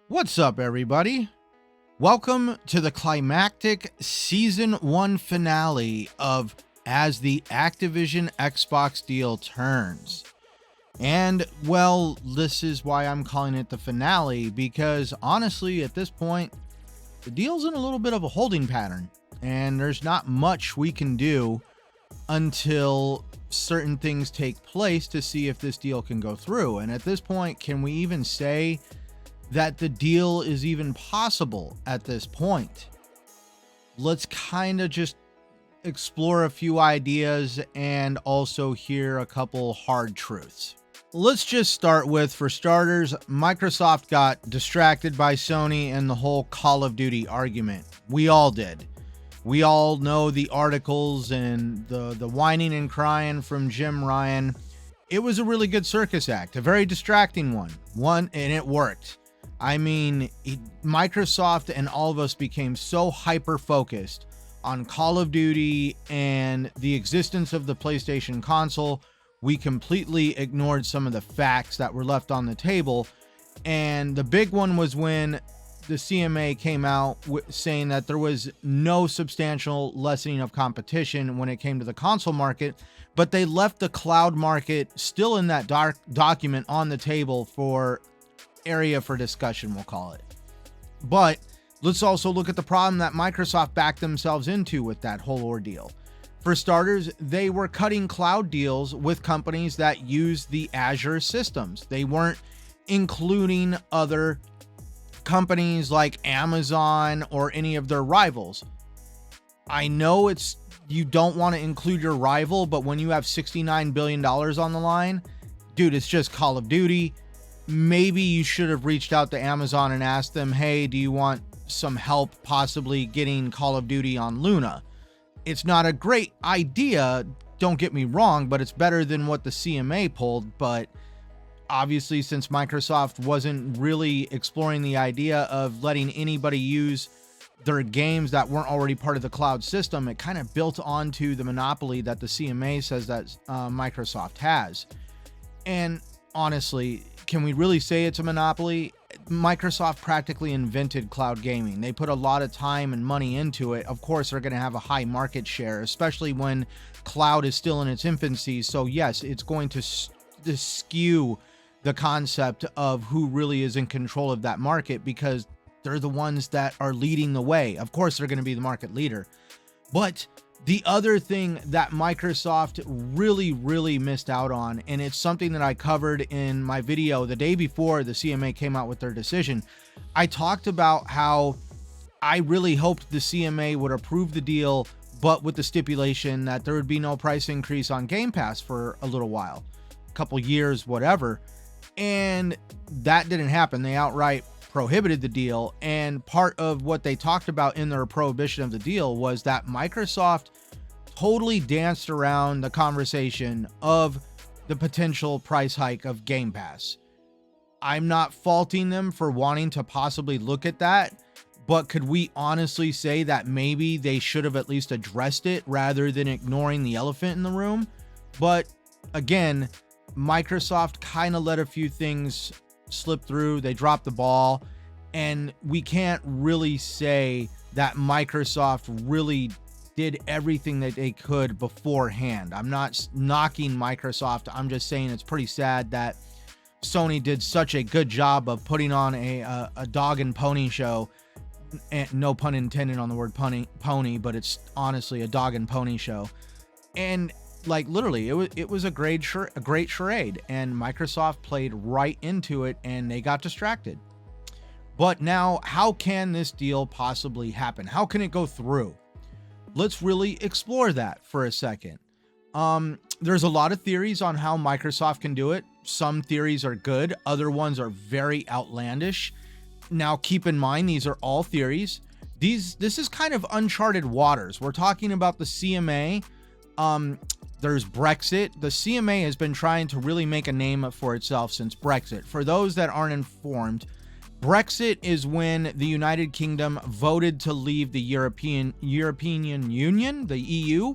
What's up, everybody? Welcome to the climactic Season 1 finale of As the Activision Xbox Deal Turns. And, well, this is why I'm calling it the finale, because honestly, at this point, the deal's in a little bit of a holding pattern, and there's not much we can do until certain things take place to see if this deal can go through. And at this point, can we even say that the deal is even possible at this point? Let's kind of just explore a few ideas and also hear a couple hard truths. Let's just start with, for starters, Microsoft got distracted by Sony and the whole Call of Duty argument. We all did. We all know the articles and the whining and crying from Jim Ryan. It was a really good circus act, a very distracting one, and it worked. I mean, Microsoft and all of us became so hyper-focused on Call of Duty and the existence of the PlayStation console, we completely ignored some of the facts that were left on the table. And the big one was when the CMA came out saying that there was no substantial lessening of competition when it came to the console market, but they left the cloud market still in that dark document on the table for area for discussion, we'll call it. But let's also look at the problem that Microsoft backed themselves into with that whole ordeal. For starters, they were cutting cloud deals with companies that use the Azure systems. They weren't including other companies like Amazon or any of their rivals. I know you don't want to include your rival, but when you have $69 billion on the line, dude, it's just Call of Duty. Maybe you should have reached out to Amazon and asked them, hey, do you want some help possibly getting Call of Duty on Luna? It's not a great idea, don't get me wrong, but it's better than what the CMA pulled. But obviously, since Microsoft wasn't really exploring the idea of letting anybody use their games that weren't already part of the cloud system, it kind of built onto the monopoly that the CMA says that Microsoft has. And honestly, can we really say it's a monopoly? Microsoft practically invented cloud gaming. They put a lot of time and money into it. Of course, they're going to have a high market share, especially when cloud is still in its infancy. So yes, it's going to skew the concept of who really is in control of that market, because they're the ones that are leading the way. Of course, they're going to be the market leader. But the other thing that Microsoft really missed out on, and it's something that I covered in my video the day before the CMA came out with their decision, I talked about how I really hoped the CMA would approve the deal, but with the stipulation that there would be no price increase on Game Pass for a little while, a couple years, whatever. And that didn't happen. They outright prohibited the deal, and part of what they talked about in their prohibition of the deal was that Microsoft totally danced around the conversation of the potential price hike of Game Pass. I'm not faulting them for wanting to possibly look at that, but could we honestly say that maybe they should have at least addressed it rather than ignoring the elephant in the room? But again, Microsoft kind of let a few things slip through. They dropped the ball, and we can't really say that Microsoft really did everything that they could beforehand. I'm not knocking Microsoft. I'm just saying it's pretty sad that Sony did such a good job of putting on a dog and pony show. And no pun intended on the word pony, but it's honestly a dog and pony show. And like literally, it was a great charade, and Microsoft played right into it, and they got distracted. But now, how can this deal possibly happen? How can it go through? Let's really explore that for a second. There's a lot of theories on how Microsoft can do it. Some theories are good, other ones are very outlandish. Now, keep in mind, these are all theories. This is kind of uncharted waters. We're talking about the CMA. There's Brexit. The CMA has been trying to really make a name for itself since Brexit. For those that aren't informed, Brexit is when the United Kingdom voted to leave the European Union, the EU,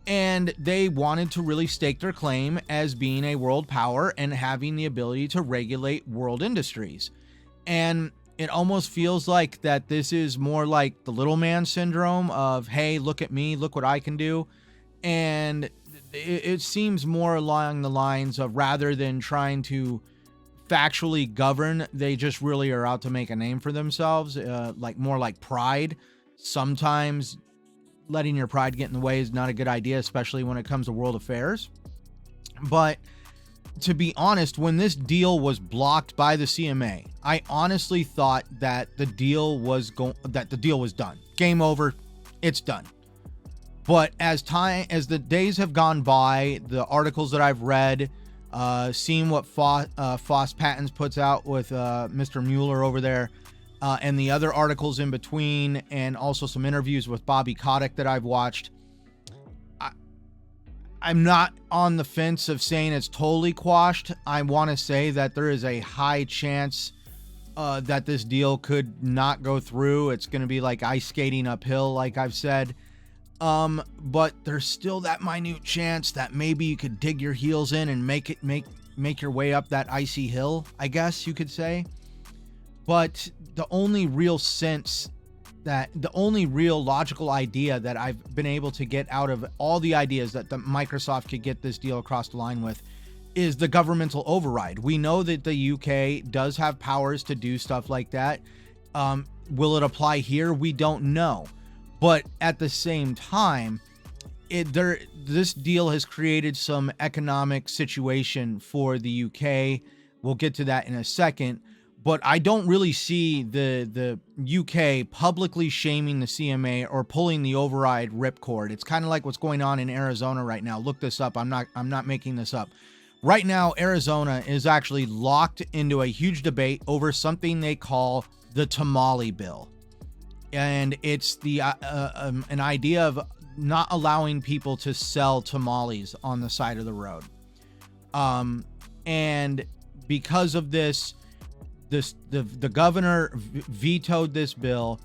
and they wanted to really stake their claim as being a world power and having the ability to regulate world industries. And it almost feels like that this is more like the little man syndrome of, hey, look at me, look what I can do. And it seems more along the lines of, rather than trying to factually govern, they just really are out to make a name for themselves, like more like pride. Sometimes letting your pride get in the way is not a good idea, especially when it comes to world affairs. But to be honest, when this deal was blocked by the CMA, I honestly thought that the deal was done. Game over. It's done. But as the days have gone by, the articles that I've read, seeing what Foss Patents puts out with Mr. Mueller over there, and the other articles in between, and also some interviews with Bobby Kotick that I've watched, I'm not on the fence of saying it's totally quashed. I want to say that there is a high chance that this deal could not go through. It's going to be like ice skating uphill, like I've said. But there's still that minute chance that maybe you could dig your heels in and make your way up that icy hill, I guess you could say. But the only real logical idea that I've been able to get out of all the ideas that the Microsoft could get this deal across the line with is the governmental override. We know that the UK does have powers to do stuff like that. Will it apply here? We don't know. But at the same time, this deal has created some economic situation for the UK. We'll get to that in a second. But I don't really see the UK publicly shaming the CMA or pulling the override ripcord. It's kind of like what's going on in Arizona right now. Look this up. I'm not making this up. Right now, Arizona is actually locked into a huge debate over something they call the tamale bill. And it's an idea of not allowing people to sell tamales on the side of the road. And because of this, the governor vetoed this bill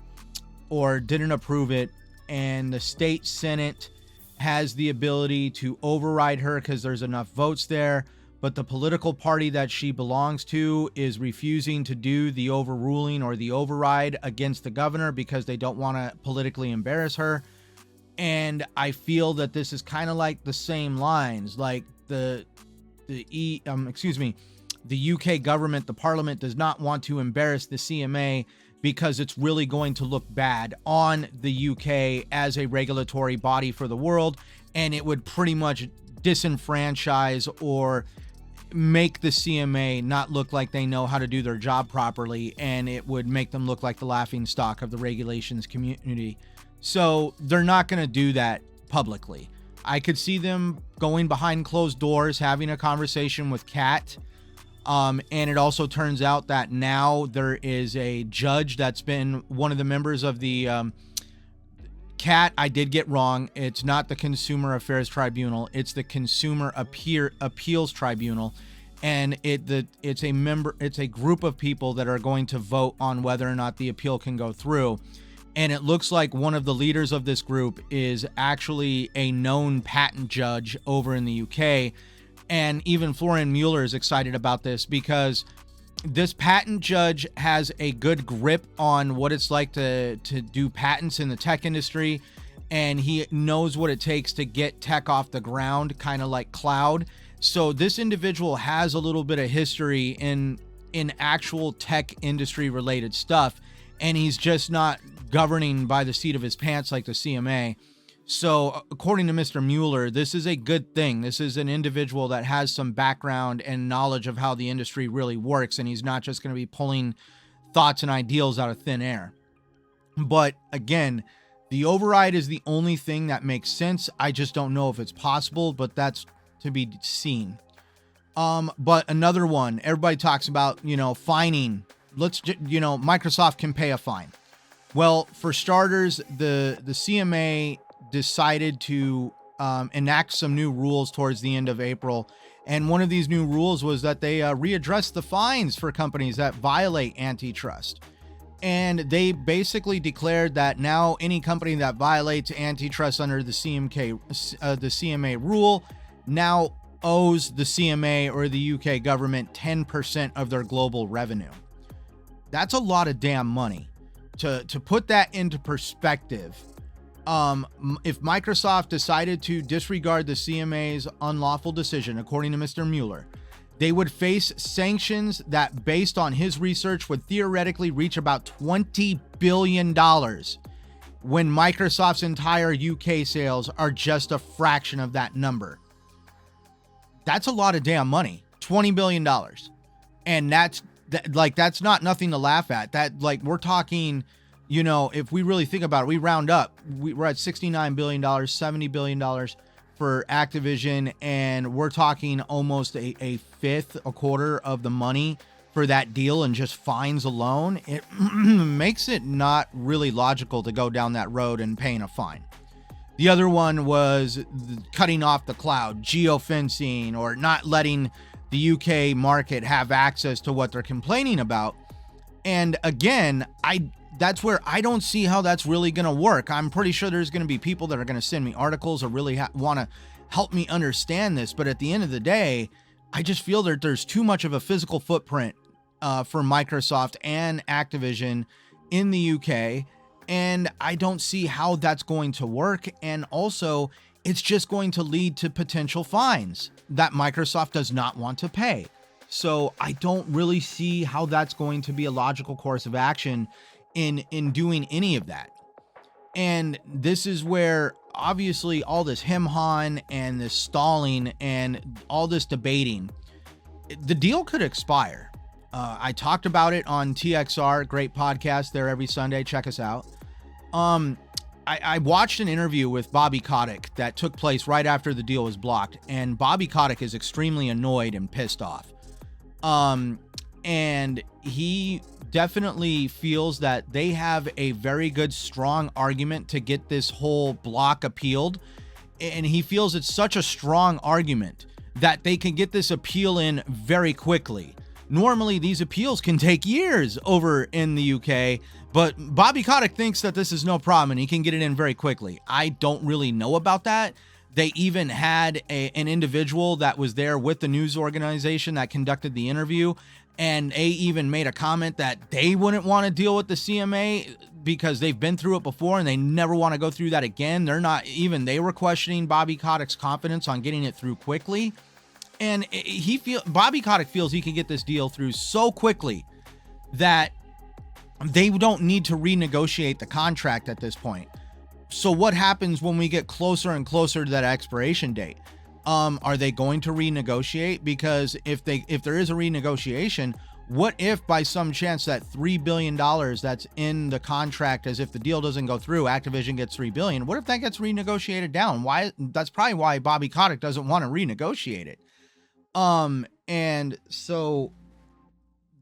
or didn't approve it, and the state senate has the ability to override her because there's enough votes there. But the political party that she belongs to is refusing to do the overruling or the override against the governor because they don't want to politically embarrass her. And I feel that this is kind of like the same lines, like the UK government, the parliament does not want to embarrass the CMA because it's really going to look bad on the UK as a regulatory body for the world, and it would pretty much disenfranchise or make the CMA not look like they know how to do their job properly, and it would make them look like the laughing stock of the regulations community. So they're not going to do that publicly. I could see them going behind closed doors, having a conversation with Kat. And it also turns out that now there is a judge that's been one of the members of the Kat. I did get wrong. It's not the Consumer Affairs Tribunal. It's the Consumer Appeals Tribunal. And it's a group of people that are going to vote on whether or not the appeal can go through. And it looks like one of the leaders of this group is actually a known patent judge over in the UK. And even Florian Mueller is excited about this because this patent judge has a good grip on what it's like to do patents in the tech industry. And he knows what it takes to get tech off the ground, kind of like cloud. So this individual has a little bit of history in actual tech industry related stuff. And he's just not governing by the seat of his pants like the CMA. So according to Mr. Mueller, this is a good thing. This is an individual that has some background and knowledge of how the industry really works, and he's not just going to be pulling thoughts and ideals out of thin air. But again, the override is the only thing that makes sense. I just don't know if it's possible, but that's to be seen. But another one, everybody talks about, fining. Microsoft can pay a fine. Well, for starters, the CMA decided to enact some new rules towards the end of April. And one of these new rules was that they readdressed the fines for companies that violate antitrust. And they basically declared that now any company that violates antitrust under the CMA rule now owes the CMA or the UK government 10% of their global revenue. That's a lot of damn money. To put that into perspective, if Microsoft decided to disregard the CMA's unlawful decision, according to Mr. Mueller, they would face sanctions that, based on his research, would theoretically reach about $20 billion, when Microsoft's entire UK sales are just a fraction of that number. That's a lot of damn money. $20 billion. And that's not nothing to laugh at. That, like, we're talking, you know, if we really think about it, we round up, we're at $69 billion, $70 billion for Activision, and we're talking almost a fifth, a quarter of the money for that deal and just fines alone. It makes it not really logical to go down that road and paying a fine. The other one was cutting off the cloud, geofencing, or not letting the UK market have access to what they're complaining about. And again, that's where I don't see how that's really going to work. I'm pretty sure there's going to be people that are going to send me articles or really want to help me understand this. But at the end of the day, I just feel that there's too much of a physical footprint for Microsoft and Activision in the UK. And I don't see how that's going to work. And also, it's just going to lead to potential fines that Microsoft does not want to pay. So I don't really see how that's going to be a logical course of action in doing any of that. And this is where obviously all this hem-hawing and this stalling and all this debating, the deal could expire. I talked about it on TXR, great podcast there every Sunday. Check us out. I watched an interview with Bobby Kotick that took place right after the deal was blocked, and Bobby Kotick is extremely annoyed and pissed off. And he definitely feels that they have a very good, strong argument to get this whole block appealed. And he feels it's such a strong argument that they can get this appeal in very quickly. Normally, these appeals can take years over in the UK, but Bobby Kotick thinks that this is no problem and he can get it in very quickly. I don't really know about that. They even had an individual that was there with the news organization that conducted the interview, and they even made a comment that they wouldn't want to deal with the CMA because they've been through it before and they never want to go through that again. They were questioning Bobby Kotick's confidence on getting it through quickly. And Bobby Kotick feels he can get this deal through so quickly that they don't need to renegotiate the contract at this point. So what happens when we get closer and closer to that expiration date? Are they going to renegotiate? Because if there is a renegotiation, what if by some chance that $3 billion that's in the contract, as if the deal doesn't go through, Activision gets $3 billion? What if that gets renegotiated down? Why? That's probably why Bobby Kotick doesn't want to renegotiate it. And so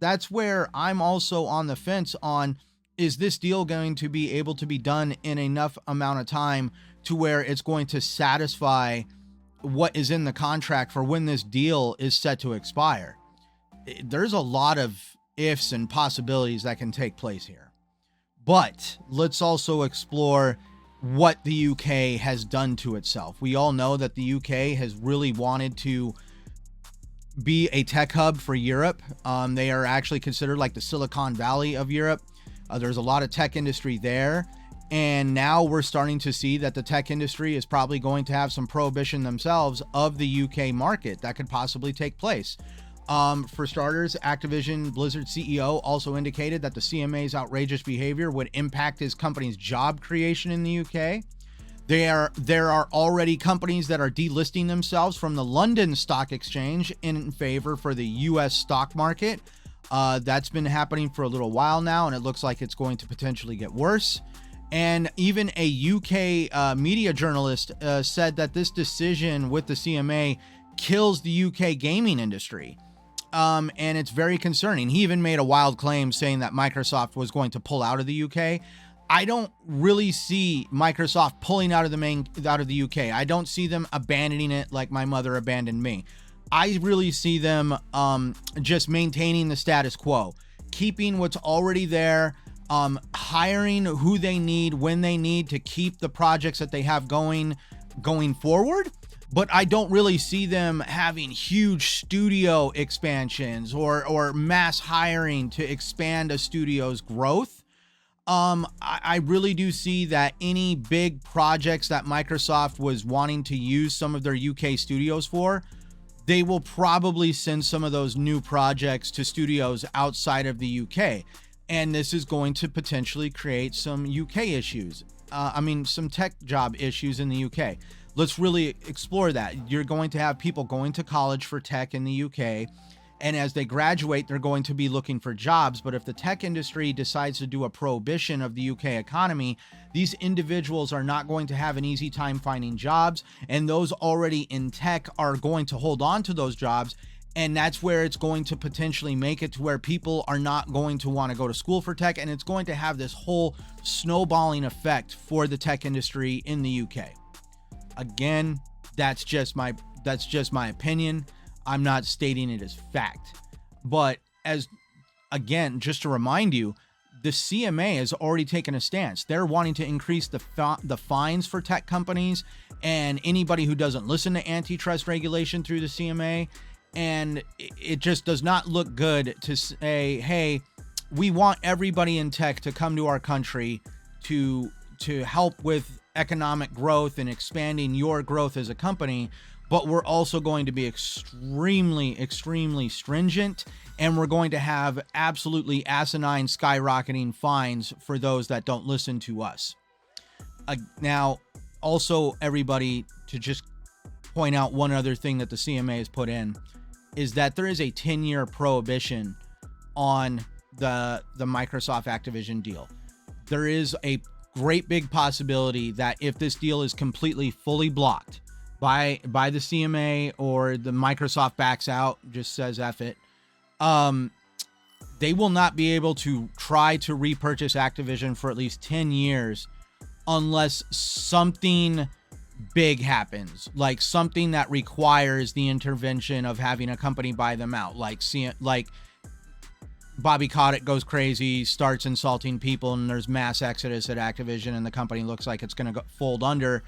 that's where I'm also on the fence on, is this deal going to be able to be done in enough amount of time to where it's going to satisfy what is in the contract for when this deal is set to expire? There's a lot of ifs and possibilities that can take place here. But let's also explore what the UK has done to itself. We all know that the UK has really wanted to be a tech hub for Europe. They are actually considered like the Silicon Valley of Europe. There's a lot of tech industry there. And now we're starting to see that the tech industry is probably going to have some prohibition themselves of the UK market that could possibly take place. For starters, Activision Blizzard CEO also indicated that the CMA's outrageous behavior would impact his company's job creation in the UK. There are already companies that are delisting themselves from the London Stock Exchange in favor for the US stock market. That's been happening for a little while now, and it looks like it's going to potentially get worse. And even a UK media journalist said that this decision with the CMA kills the UK gaming industry. And it's very concerning. He even made a wild claim saying that Microsoft was going to pull out of the UK. I don't really see Microsoft pulling out of the UK. I don't see them abandoning it like my mother abandoned me. I really see them just maintaining the status quo, keeping what's already there, hiring who they need when they need to keep the projects that they have going forward, but I don't really see them having huge studio expansions or mass hiring to expand a studio's growth. I really do see that any big projects that Microsoft was wanting to use some of their UK studios for, they will probably send some of those new projects to studios outside of the UK. And this is going to potentially create some UK issues. Some tech job issues in the UK. Let's really explore that. You're going to have people going to college for tech in the UK. And as they graduate, they're going to be looking for jobs. But if the tech industry decides to do a prohibition of the UK economy, these individuals are not going to have an easy time finding jobs. And those already in tech are going to hold on to those jobs. And that's where it's going to potentially make it to where people are not going to want to go to school for tech. And it's going to have this whole snowballing effect for the tech industry in the UK. Again, that's just my opinion. I'm not stating it as fact, but just to remind you, the CMA has already taken a stance. They're wanting to increase the fines for tech companies and anybody who doesn't listen to antitrust regulation through the CMA. And it just does not look good to say, hey, we want everybody in tech to come to our country to help with economic growth and expanding your growth as a company. But we're also going to be extremely, extremely stringent, and we're going to have absolutely asinine skyrocketing fines for those that don't listen to us. Now, also, everybody, to just point out one other thing that the CMA has put in, is that there is a 10-year prohibition on the Microsoft Activision deal. There is a great big possibility that if this deal is completely fully blocked by the CMA, or the Microsoft backs out, just says F it, they will not be able to try to repurchase Activision for at least 10 years unless something big happens, like something that requires the intervention of having a company buy them out, like Bobby Kotick goes crazy, starts insulting people, and there's mass exodus at Activision and the company looks like it's going to fold under.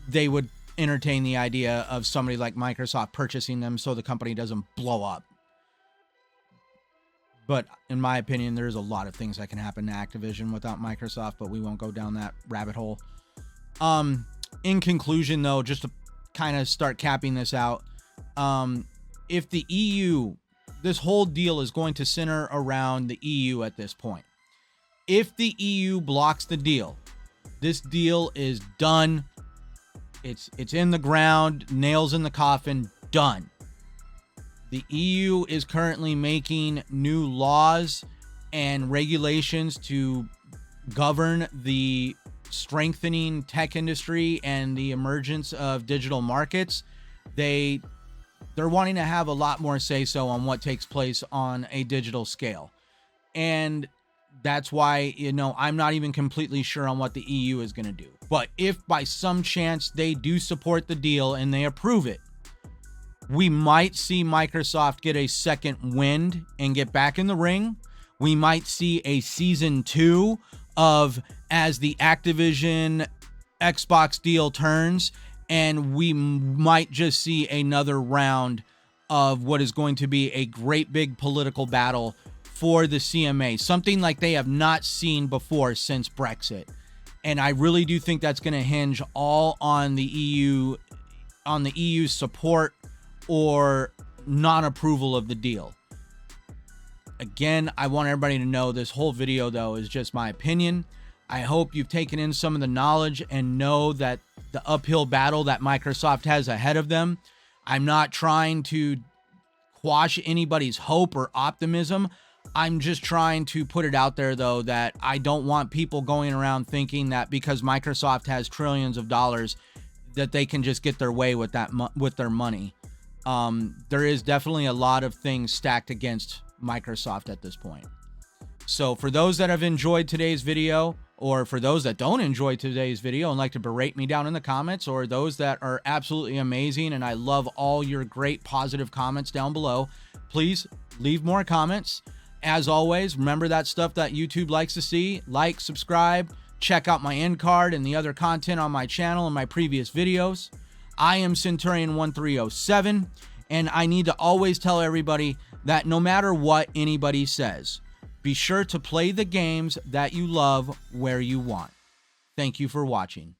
They would entertain the idea of somebody like Microsoft purchasing them so the company doesn't blow up. But in my opinion, there's a lot of things that can happen to Activision without Microsoft, but we won't go down that rabbit hole. In conclusion, though, just to kind of start capping this out, if the EU, this whole deal is going to center around the EU at this point. If the EU blocks the deal, this deal is done. It's in the ground, nails in the coffin, done. The EU is currently making new laws and regulations to govern the strengthening tech industry and the emergence of digital markets. They're wanting to have a lot more say-so on what takes place on a digital scale. And that's why, I'm not even completely sure on what the EU is going to do. But if by some chance they do support the deal and they approve it, we might see Microsoft get a second wind and get back in the ring. We might see a season 2 of as the Activision Xbox deal turns, and we might just see another round of what is going to be a great big political battle for the CMA, something like they have not seen before since Brexit. And I really do think that's going to hinge all on the EU's support or non-approval of the deal. Again, I want everybody to know this whole video, though, is just my opinion. I hope you've taken in some of the knowledge and know that the uphill battle that Microsoft has ahead of them. I'm not trying to quash anybody's hope or optimism. I'm just trying to put it out there, though, that I don't want people going around thinking that because Microsoft has trillions of dollars that they can just get their way with with their money. There is definitely a lot of things stacked against Microsoft at this point. So for those that have enjoyed today's video, or for those that don't enjoy today's video and like to berate me down in the comments, or those that are absolutely amazing and I love all your great positive comments down below, please leave more comments. As always, remember that stuff that YouTube likes to see. Like, subscribe, check out my end card and the other content on my channel and my previous videos. I am Centurion1307, and I need to always tell everybody that no matter what anybody says, be sure to play the games that you love where you want. Thank you for watching.